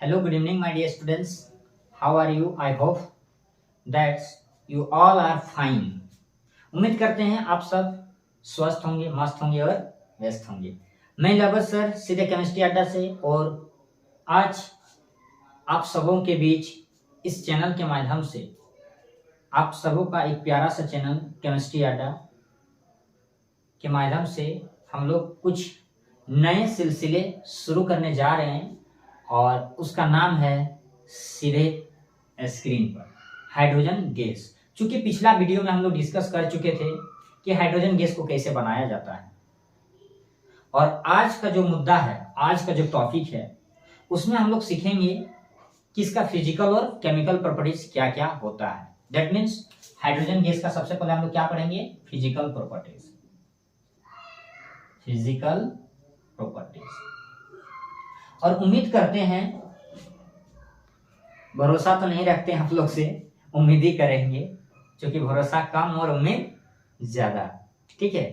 Hello, good evening, my dear students. How are you? I hope that you all are fine. उम्मीद करते हैं आप सब स्वस्थ होंगे, मस्त होंगे और व्यस्त होंगे। मैं लवज सर सीधे केमिस्ट्री अड्डा से, और आज आप सबों के बीच इस चैनल के माध्यम से आप सबों का एक प्यारा सा चैनल केमिस्ट्री अड्डा के माध्यम से हम लोग कुछ नए सिलसिले शुरू करने जा रहे हैं, और उसका नाम है सीधे स्क्रीन पर हाइड्रोजन गैस। चूंकि पिछला वीडियो में हम लोग डिस्कस कर चुके थे कि हाइड्रोजन गैस को कैसे बनाया जाता है, और आज का जो मुद्दा है, आज का जो टॉपिक है, उसमें हम लोग सीखेंगे कि इसका फिजिकल और केमिकल प्रॉपर्टीज क्या क्या होता है। दैट मीन्स हाइड्रोजन गैस का सबसे पहले हम लोग क्या पढ़ेंगे, फिजिकल प्रॉपर्टीज। फिजिकल प्रॉपर्टीज, और उम्मीद करते हैं, भरोसा तो नहीं रखते हैं आप लोग से, उम्मीद ही करेंगे, क्योंकि भरोसा कम और उम्मीद ज्यादा। ठीक है,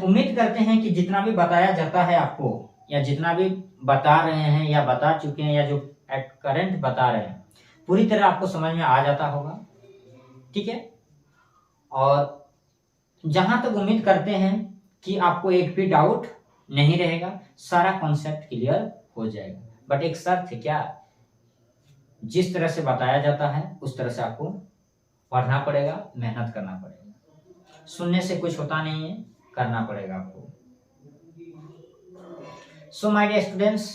उम्मीद करते हैं कि जितना भी बताया जाता है आपको, या जितना भी बता रहे हैं या बता चुके हैं, या जो एट करंट बता रहे हैं, पूरी तरह आपको समझ में आ जाता होगा। ठीक है, और जहां तक उम्मीद करते हैं कि आपको एक भी डाउट नहीं रहेगा, सारा कॉन्सेप्ट क्लियर हो जाएगा। बट एक शर्त है, क्या? जिस तरह से बताया जाता है उस तरह से आपको पढ़ना पड़ेगा, मेहनत करना पड़ेगा। सुनने से कुछ होता नहीं है, करना पड़ेगा आपको। सो माय डियर स्टूडेंट्स,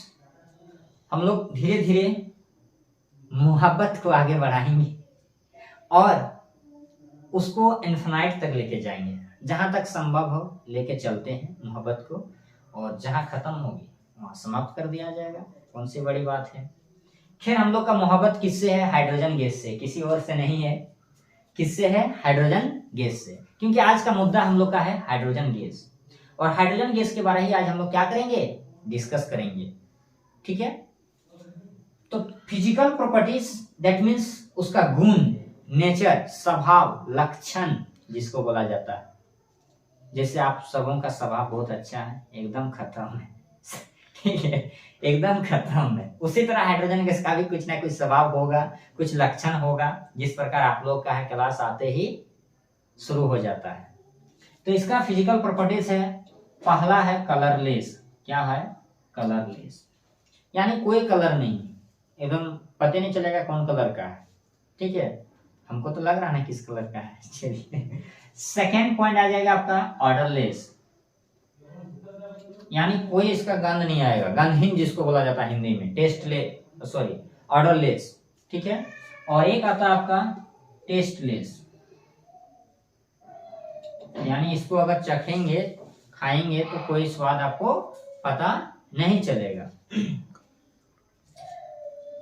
हम लोग धीरे धीरे मोहब्बत को आगे बढ़ाएंगे और उसको इन्फिनाइट तक लेके जाएंगे। जहां तक संभव हो लेके चलते हैं मोहब्बत को, और जहां खत्म होगी वहां समाप्त कर दिया जाएगा। कौन सी बड़ी बात है। खैर, हम लोग का मोहब्बत किससे है? हाइड्रोजन गैस से, किसी और से नहीं है। किससे है? हाइड्रोजन गैस से, क्योंकि आज का मुद्दा हम लोग का है हाइड्रोजन गैस, और हाइड्रोजन गैस के बारे ही आज हम लोग क्या करेंगे, डिस्कस करेंगे। ठीक है, तो फिजिकल प्रॉपर्टीज, दैट मीन्स उसका गुण, नेचर, स्वभाव, लक्षण जिसको बोला जाता है। जैसे आप सबों का स्वभाव बहुत अच्छा है, एकदम खत्म है। ठीक है, एकदम खत्म है। उसी तरह हाइड्रोजन गैस का भी कुछ ना कुछ स्वभाव होगा, कुछ लक्षण होगा, जिस प्रकार आप लोग का है क्लास आते ही शुरू हो जाता है। तो इसका फिजिकल प्रॉपर्टीज है, पहला है कलरलेस। क्या है? कलरलेस, यानी कोई कलर नहीं, एकदम पता नहीं चलेगा कौन कलर का है। ठीक है, हमको तो लग रहा है ना किस कलर का है। चलिए, सेकेंड पॉइंट आ जाएगा आपका ऑर्डरलेस, यानी कोई इसका गंध नहीं आएगा, गंधहीन जिसको बोला जाता है हिंदी में, ऑर्डरलेस। ठीक है, और एक आता है आपका टेस्टलेस, यानी इसको अगर चखेंगे, खाएंगे तो कोई स्वाद आपको पता नहीं चलेगा।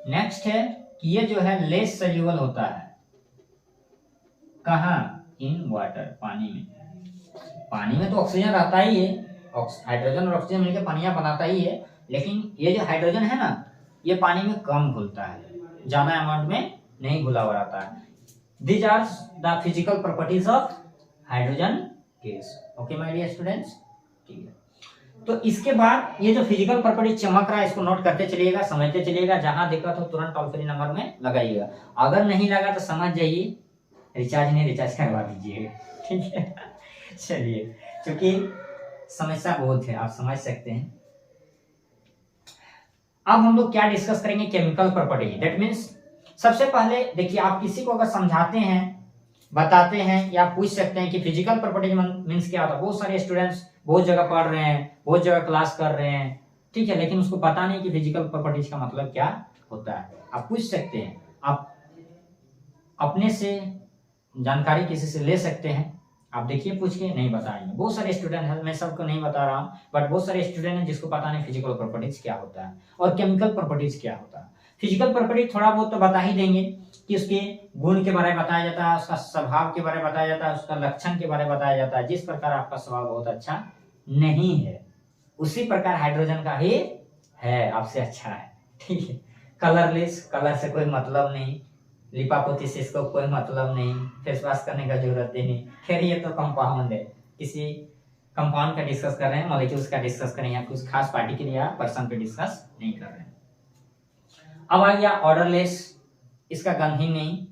नेक्स्ट है कि ये जो है लेस सोल्यूबल होता है। कहाँ? इन वाटर, पानी में। पानी में तो ऑक्सीजन रहता ही है, हाइड्रोजन और ऑक्सीजन मिलकर पानिया बनाता ही है, लेकिन ये जो हाइड्रोजन है ना, ये पानी में कम घुलता है, ज्यादा अमाउंट में नहीं घुला हुआ रहता है। These are the physical properties of hydrogen gas. Okay my dear students, ठीक है। तो इसके बाद ये जो फिजिकल प्रॉपर्टी चमक रहा है, इसको नोट करते चलिएगा, समझते चलिएगा। जहां दिक्कत हो तुरंत टोल फ्री नंबर में लगाइएगा। अगर नहीं लगा तो समझ जाइए, रिचार्ज नहीं, रिचार्ज करवा दीजिए। ठीक है, चलिए, क्योंकि समस्या बहुत है, आप समझ सकते हैं। अब हम लोग क्या डिस्कस करेंगे, केमिकल प्रॉपर्टी। दैट मीन्स सबसे पहले देखिए, आप किसी को अगर समझाते हैं, बताते हैं, या पूछ सकते हैं कि फिजिकल प्रॉपर्टीज मीन्स क्या होता है। बहुत सारे स्टूडेंट्स बहुत जगह पढ़ रहे हैं, बहुत जगह क्लास कर रहे हैं, ठीक है, लेकिन उसको पता नहीं कि फिजिकल प्रॉपर्टीज का मतलब क्या होता है। आप पूछ सकते हैं, आप अपने से जानकारी किसी से ले सकते हैं। आप देखिए, पूछ के नहीं बताएंगे। बहुत सारे स्टूडेंट हैं, मैं सबको नहीं बता रहा हूँ, बट बहुत सारे स्टूडेंट हैं जिसको पता नहीं फिजिकल प्रॉपर्टीज क्या होता है और केमिकल प्रॉपर्टीज क्या होता है। फिजिकल प्रॉपर्टी थोड़ा बहुत तो बता ही देंगे कि उसके गुण के बारे में बताया जाता है, उसका स्वभाव के बारे में बताया जाता है, उसका लक्षण के बारे में बताया जाता है। जिस प्रकार आपका स्वभाव बहुत अच्छा नहीं है, उसी प्रकार हाइड्रोजन का ही है, आपसे अच्छा है। ठीक है, कलरलेस, कलर से कोई मतलब नहीं, लिपापोती से इसको कोई मतलब नहीं, फेस वॉश करने का जरूरत ही नहीं। खैर, ये तो कंपाउंड है, किसी कंपाउंड का डिस्कस कर रहे हैं, मॉलिक्यूल्स का डिस्कस कर रहे हैं, या कुछ खास पार्टिकल या पर्सन पे डिस्कस नहीं कर रहे हैं। अब आ गया ऑर्डरलेस, इसका गंध ही नहीं,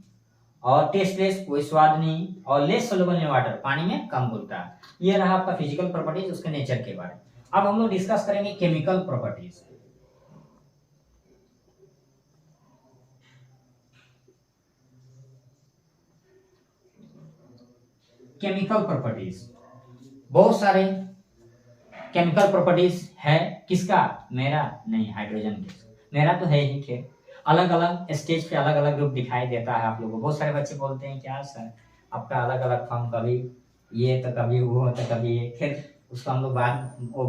और टेस्टलेस, कोई स्वाद नहीं, और लेस सोल्यूबल इन वाटर, पानी में कम घुलता है। ये रहा आपका फिजिकल प्रॉपर्टीज, उसके नेचर के बारे में। अब हम लोग डिस्कस करेंगे केमिकल प्रॉपर्टीज। केमिकल प्रॉपर्टीज, बहुत सारे केमिकल प्रॉपर्टीज है। किसका? मेरा नहीं, हाइड्रोजन गैस। मेरा तो है ही, खैर अलग अलग स्टेज पे अलग अलग रूप दिखाई देता है आप लोगों को। बहुत सारे बच्चे बोलते हैं क्या सर आपका अलग अलग फॉर्म, कभी ये तो कभी वो तो कभी ये। खैर उसको हम लोग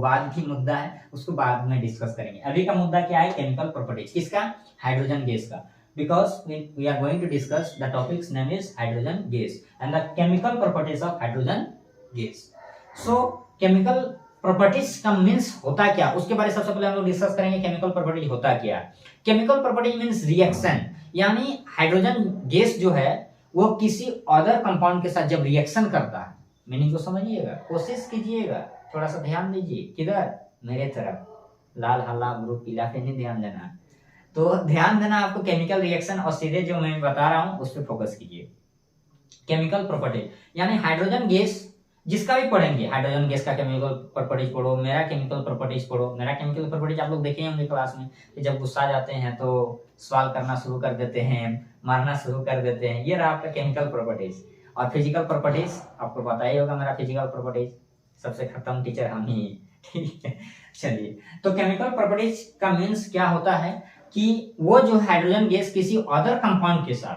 बाद की मुद्दा है, उसको बाद में डिस्कस करेंगे। अभी का मुद्दा क्या है? Chemical properties. किसका? हाइड्रोजन गैस का। Because we are going to discuss the topic's name is hydrogen gas and the chemical properties of hydrogen gas. So chemical properties का मीन्स होता क्या, उसके बारे में सबसे पहले हम लोग डिस्कस करेंगे। केमिकल प्रॉपर्टी होता क्या है? केमिकल प्रॉपर्टी मीन्स रिएक्शन, यानी हाइड्रोजन गैस जो है वो किसी अदर कंपाउंड के साथ जब रिएक्शन करता है, मीनिंग को समझिएगा, कोशिश कीजिएगा, थोड़ा सा ध्यान दीजिए। किधर? मेरे तरफ, लाल हल्ला ग्रुप पीला पे नहीं ध्यान देना, तो ध्यान देना आपको केमिकल रिएक्शन, और सीधे जो मैं बता रहा हूं उस पर फोकस कीजिए। केमिकल प्रॉपर्टी यानी हाइड्रोजन गैस, जिसका भी पढ़ेंगे हाइड्रोजन गैस का केमिकल प्रॉपर्टीज पढ़ो, मेरा केमिकल प्रॉपर्टीज पढ़ो। मेरा केमिकल प्रॉपर्टीज आप लोग देखे होंगे क्लास में कि जब गुस्सा जाते हैं तो सवाल करना शुरू कर देते हैं, मारना शुरू कर देते हैं। ये रहा आपका केमिकल प्रॉपर्टीज। और फिजिकल प्रॉपर्टीज आपको पता ही होगा, मेरा फिजिकल प्रॉपर्टीज सबसे खत्म टीचर हम ही, ठीक है। चलिए, तो केमिकल प्रॉपर्टीज का मीन्स क्या होता है कि वो जो हाइड्रोजन गैस किसी अदर कंपाउंड के साथ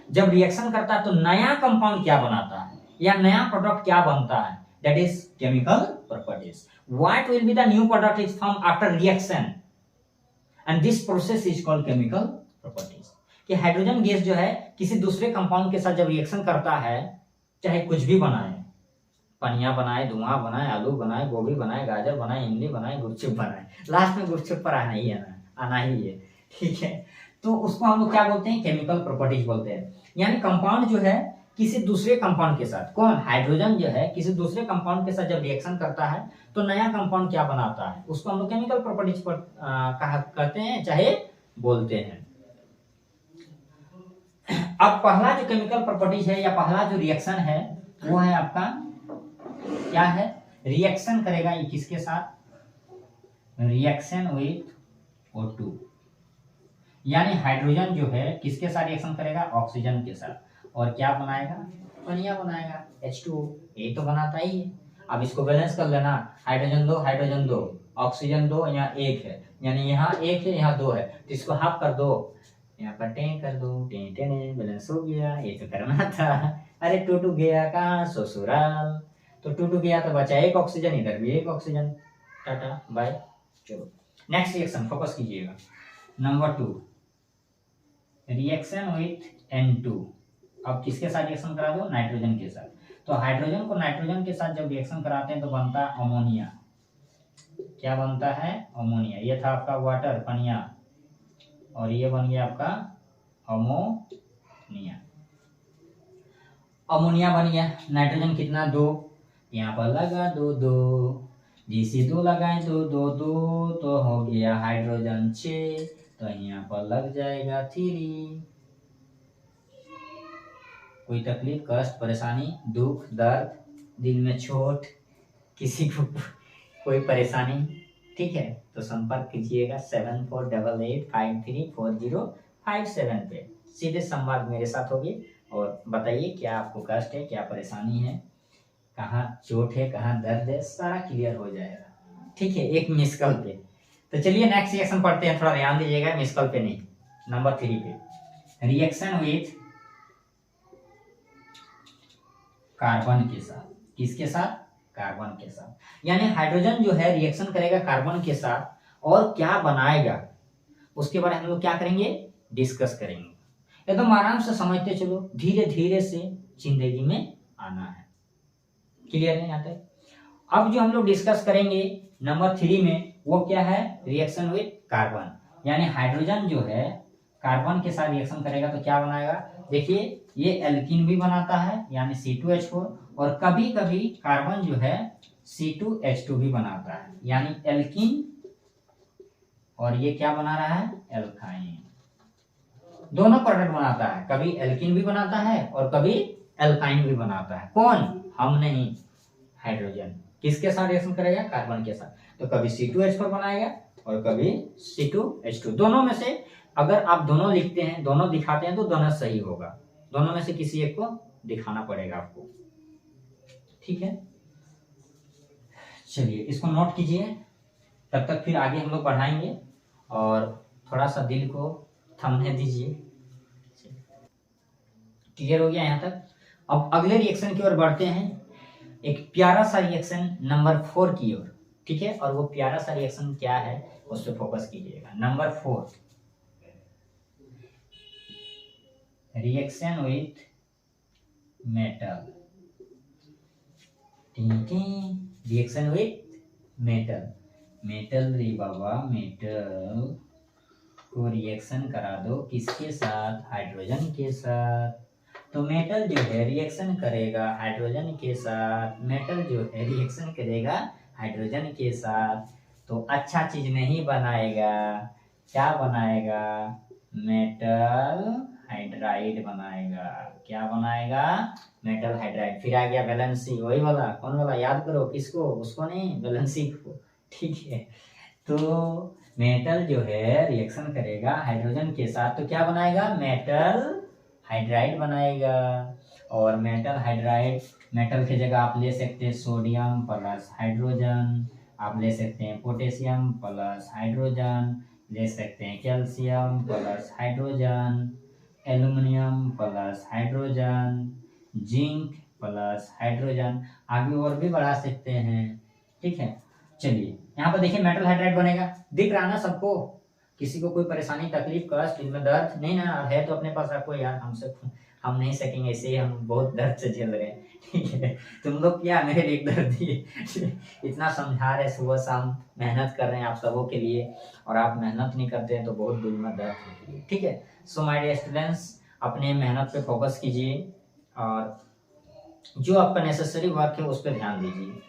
जब रिएक्शन करता है तो नया कंपाउंड क्या बनाता है या नया प्रोडक्ट क्या बनता है, that is chemical properties. What will be the new product is form after reaction and this process is called chemical properties. कि हाइड्रोजन गैस जो है किसी दूसरे कंपाउंड के साथ जब रिएक्शन करता है, चाहे कुछ भी बनाए, पनिया बनाए, धुआं बनाए, आलू बनाए, गोभी बनाए, गाजर बनाए, इमली बनाए, गुपचुप बनाए, लास्ट में गुपचुप पर आना ही है, ठीक है। तो उसको हम लोग क्या बोलते हैं? केमिकल प्रॉपर्टीज बोलते हैं। यानी कंपाउंड जो है किसी दूसरे कंपाउंड के साथ, कौन? हाइड्रोजन जो है किसी दूसरे कंपाउंड के साथ जब रिएक्शन करता है तो नया कंपाउंड क्या बनाता है, उसको हम लोग केमिकल प्रॉपर्टीज कहते हैं, चाहे बोलते हैं। अब पहला जो केमिकल प्रॉपर्टीज है या पहला जो रिएक्शन है वो है आपका क्या है? रिएक्शन करेगा ये किसके साथ? रिएक्शन विथ O2, यानी हाइड्रोजन जो है किसके साथ रिएक्शन करेगा? ऑक्सीजन के साथ, और क्या बनाएगा? पनिया बनाएगा, H2O, ये तो बनाता ही है। अब इसको बैलेंस कर लेना, हाइड्रोजन दो, ऑक्सीजन दो, यहाँ एक है, यानी यहाँ एक है, यहाँ दो है, तो इसको हाफ कर दो, यहाँ पर टें कर दो, टें बैलेंस हो गया। ये तो करना था, अरे टू गया कहाँ? ससुराल। तो टू गया तो बचा एक ऑक्सीजन, इधर भी एक ऑक्सीजन, टाटा बाय। चलो नेक्स्ट रिएक्शन फोकस कीजिएगा। Number 2, reaction with N2। अब किसके साथ रिएक्शन करा दो? नाइट्रोजन के साथ। तो हाइड्रोजन को नाइट्रोजन के साथ जब रिएक्शन कराते हैं तो बनता है अमोनिया। क्या बनता है? अमोनिया। ये था आपका वाटर, पनिया, और ये बन गया आपका अमोनिया। अमोनिया बन गया। नाइट्रोजन कितना? 2, यहाँ पर लगा 2, जिसे 2 लगाए 2 तो हो गया हाइड्रोजन 6, तो यहाँ पर लग जाएगा 3। कोई तकलीफ, कष्ट, परेशानी, दुख, दर्द, दिल में चोट, किसी को कोई परेशानी, ठीक है, तो संपर्क कीजिएगा 7488534057 पे। सीधे संवाद मेरे साथ होगी और बताइए क्या आपको कष्ट है, क्या परेशानी है, कहाँ चोट है, कहाँ दर्द है, सारा क्लियर हो जाएगा, ठीक है, एक मिस कॉल पे। तो चलिए नेक्स्ट रिएक्शन पढ़ते हैं, थोड़ा ध्यान दीजिएगा, मिस कॉल पे नहीं, नंबर 3 पे। रिएक्शन विथ कार्बन के साथ। किसके साथ? कार्बन के साथ। यानी हाइड्रोजन जो है रिएक्शन करेगा कार्बन के साथ और क्या बनाएगा उसके बारे में हम लोग क्या करेंगे? डिस्कस करेंगे। एकदम आराम से समझते चलो, धीरे धीरे से जिंदगी में आना है। क्लियर है यहाँ तक? अब जो हम लोग डिस्कस करेंगे नंबर 3 में, वो क्या है? Reaction with carbon. यानी हाइड्रोजन जो है कार्बन के साथ रिएक्शन करेगा तो क्या बनाएगा? देखिए, ये एल्कीन भी बनाता है यानी C2H4, और कभी कभी कार्बन जो है C2H2 भी बनाता है यानी एल्कीन, और ये क्या बना रहा है? एल्काइन। दोनों प्रोडक्ट बनाता है, कभी एल्किन भी बनाता है और कभी एल्काइन भी बनाता है। कौन? हम नहीं, हाइड्रोजन। किसके साथ रिएक्शन करेगा? कार्बन के साथ। तो कभी C2H4 बनाएगा और कभी C2H2। दोनों में से अगर आप दोनों लिखते हैं, दोनों दिखाते हैं तो दोनों सही होगा। दोनों में से किसी एक को दिखाना पड़ेगा आपको, ठीक है। चलिए इसको नोट कीजिए, तब तक फिर आगे हम लोग बढ़ाएंगे और थोड़ा सा दिल को थमने दीजिए। क्लियर हो गया यहाँ तक? अब अगले रिएक्शन की ओर बढ़ते हैं, एक प्यारा सा रिएक्शन नंबर 4 की ओर, ठीक है। और वो प्यारा सा रिएक्शन क्या है उस पर फोकस कीजिएगा। Number 4, reaction with metal. Reaction with metal. Metal रे बाबा, मेटल को रिएक्शन करा दो किसके साथ? हाइड्रोजन के साथ। तो मेटल जो है रिएक्शन करेगा हाइड्रोजन के साथ। मेटल जो है रिएक्शन करेगा हाइड्रोजन के साथ, तो अच्छा चीज नहीं बनाएगा। क्या बनाएगा? मेटल हाइड्राइड बनाएगा। क्या बनाएगा? Metal hydride. फिर आ गया वैलेंसी, वही वाला, कौन वाला? याद करो, किसको? उसको नहीं, वैलेंसी को, ठीक है। तो मेटल जो है रिएक्शन करेगा हाइड्रोजन के साथ, तो क्या बनाएगा? मेटल हाइड्राइड बनाएगा। और मेटल हाइड्राइड, मेटल की जगह आप ले सकते हैं सोडियम प्लस हाइड्रोजन, आप ले सकते हैं पोटेशियम प्लस हाइड्रोजन, ले सकते हैं calcium plus hydrogen, aluminium plus hydrogen, zinc plus hydrogen, आगे और भी बढ़ा सकते हैं, ठीक है। चलिए यहाँ पर देखिए मेटल हाइड्राइड बनेगा, दिख रहा ना सबको? किसी को कोई परेशानी, तकलीफ, कष्ट, इनमें दर्द नहीं ना है? तो अपने पास रखो यार, हमसे हम नहीं सकेंगे, ऐसे ही हम बहुत दर्द से झेल रहे हैं, ठीक है। तुम लोग क्या मेरे लिए दर्द दिए इतना समझा रहे, सुबह शाम मेहनत कर रहे हैं आप सबों के लिए, और आप मेहनत नहीं करते हैं तो बहुत दिल में दर्द होती है, ठीक है। सो माय डियर स्टूडेंट्स, अपने मेहनत पे फोकस कीजिए और जो आपका नेसेसरी वर्क है उस पर ध्यान दीजिए।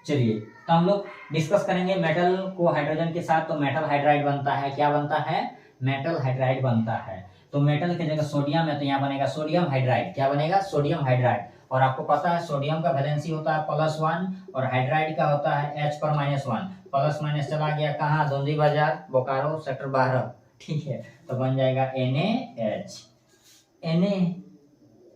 चलिए तो हम लोग डिस्कस करेंगे मेटल को हाइड्रोजन के साथ, तो मेटल हाइड्राइड बनता है। क्या बनता है? मेटल हाइड्राइड बनता है। तो मेटल की जगह सोडियम है तो यहाँ बनेगा सोडियम हाइड्राइड। क्या बनेगा? Sodium hydride. और आपको पता है सोडियम का वैलेंसी होता है +1 और हाइड्राइड का होता है H पर -1। प्लस माइनस चला गया कहाँ? दोंदी बाजार, बोकारो, सेक्टर 12, ठीक है। तो बन जाएगा NaH, Na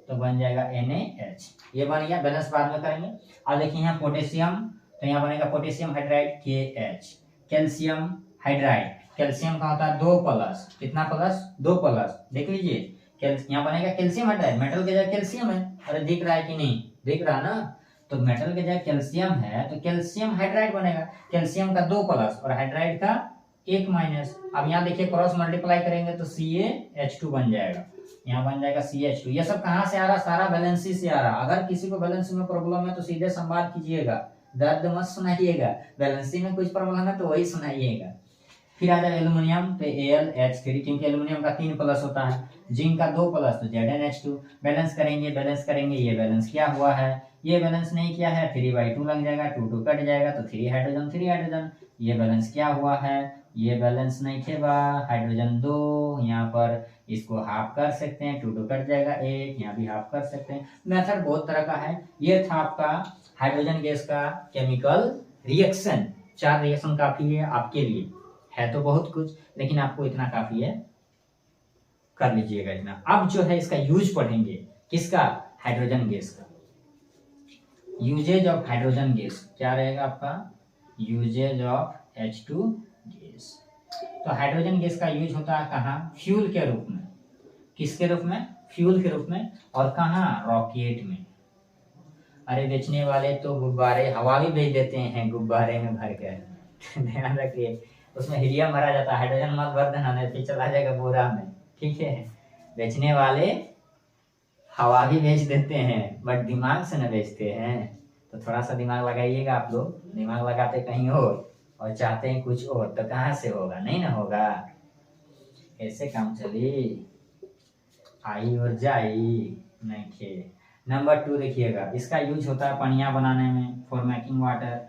तो बन जाएगा NaH, ये बन गया। बैलेंस बाद में करेंगे। अब देखिए यहाँ पोटेशियम, तो यहाँ बनेगा potassium hydride KH। Calcium hydride, calcium का होता है 2+, कितना प्लस? 2+, देख लीजिए। यहाँ बनेगा कैल्शियम हाइड्राइड, मेटल की जगह कैल्शियम है, अरे दिख रहा है कि नहीं? दिख रहा ना? तो मेटल की जगह कैल्शियम है तो कैल्शियम हाइड्राइड बनेगा। कैल्शियम का 2+ और हाइड्राइड का 1-। अब यहाँ देखिए क्रॉस मल्टीप्लाई करेंगे तो CaH2 बन जाएगा। यहाँ बन जाएगा CH2। ये सब कहाँ से आ रहा? सारा बैलेंसी से आ रहा। अगर किसी को बैलेंसी में प्रॉब्लम है तो सीधे संवाद कीजिएगा, दर्द मत सुनाइएगा। बैलेंसी में कुछ प्रॉब्लम है तो वही सुनाइएगा। फिर आ जाए एल्युमिनियम पे AlH3, क्योंकि एल्युमिनियम का 3+ होता है। जिंक का 2+ तो ZnH2। बैलेंस करेंगे, बैलेंस करेंगे, ये बैलेंस क्या हुआ है? ये बैलेंस नहीं किया है, 3/2 लग जाएगा, 2 कट जाएगा तो 3 हाइड्रोजन 3 हाइड्रोजन। ये बैलेंस क्या हुआ है? ये बैलेंस नहीं थे बा, हाइड्रोजन 2, यहाँ पर इसको हाफ कर सकते हैं, 2 कट जाएगा 1, यहाँ भी हाफ कर सकते हैं। मेथड बहुत तरह का है। ये था आपका हाइड्रोजन गैस का केमिकल रिएक्शन। 4 रिएक्शन काफी है आपके लिए, है तो बहुत कुछ लेकिन आपको इतना काफी है, कर लीजिएगा इतना। अब जो है इसका यूज पढ़ेंगे, किसका? हाइड्रोजन गैस का। यूजेज ऑफ हाइड्रोजन गैस क्या रहेगा आपका? Uses of H2 gas. तो हाइड्रोजन गैस का यूज होता है कहाँ? फ्यूल के रूप में। किसके रूप में? फ्यूल के रूप में। और कहाँ? रॉकेट में। अरे बेचने वाले तो गुब्बारे हवा भी भेज देते हैं गुब्बारे में भर कर ध्यान रखिए, उसमें हीलियम भरा जाता है, हाइड्रोजन मत भर देना नहीं फिर चला जाएगा बोरा में, ठीक है। बेचने वाले हवा भी बेच देते हैं बट दिमाग से न बेचते हैं। तो थोड़ा सा दिमाग लगाइएगा आप लोग, दिमाग लगाते कहीं और चाहते हैं कुछ और तो कहाँ से होगा? नहीं ना होगा, ऐसे काम चली आई और जाई नहीं खे। नंबर 2 देखिएगा, इसका यूज होता है पनिया बनाने में, for making water.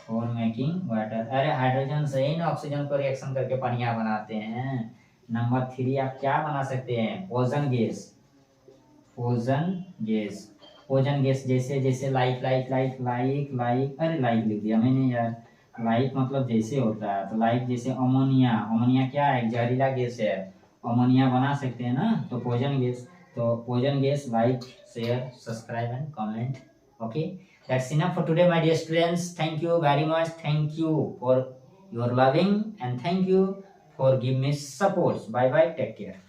For making water, अरे हाइड्रोजन से ही ना ऑक्सीजन को रिएक्शन करके पनिया बनाते हैं। नंबर 3 आप क्या बना सकते हैं, poison gas. Poison gas, poison gas जैसे जैसे like like like like like, अरे लाइक लिख दिया मैंने यार, लाइक मतलब जैसे होता है, तो लाइक जैसे अमोनिया, अमोनिया क्या है, जहरीला गैस है, अमोनिया बना सकते हैं ना, तो पोजन गैस। तो poison gas, like share subscribe and comment. Okay, that's enough for today my dear students. Thank you very much, thank you for your loving and thank you for giving me support. Bye bye, take care.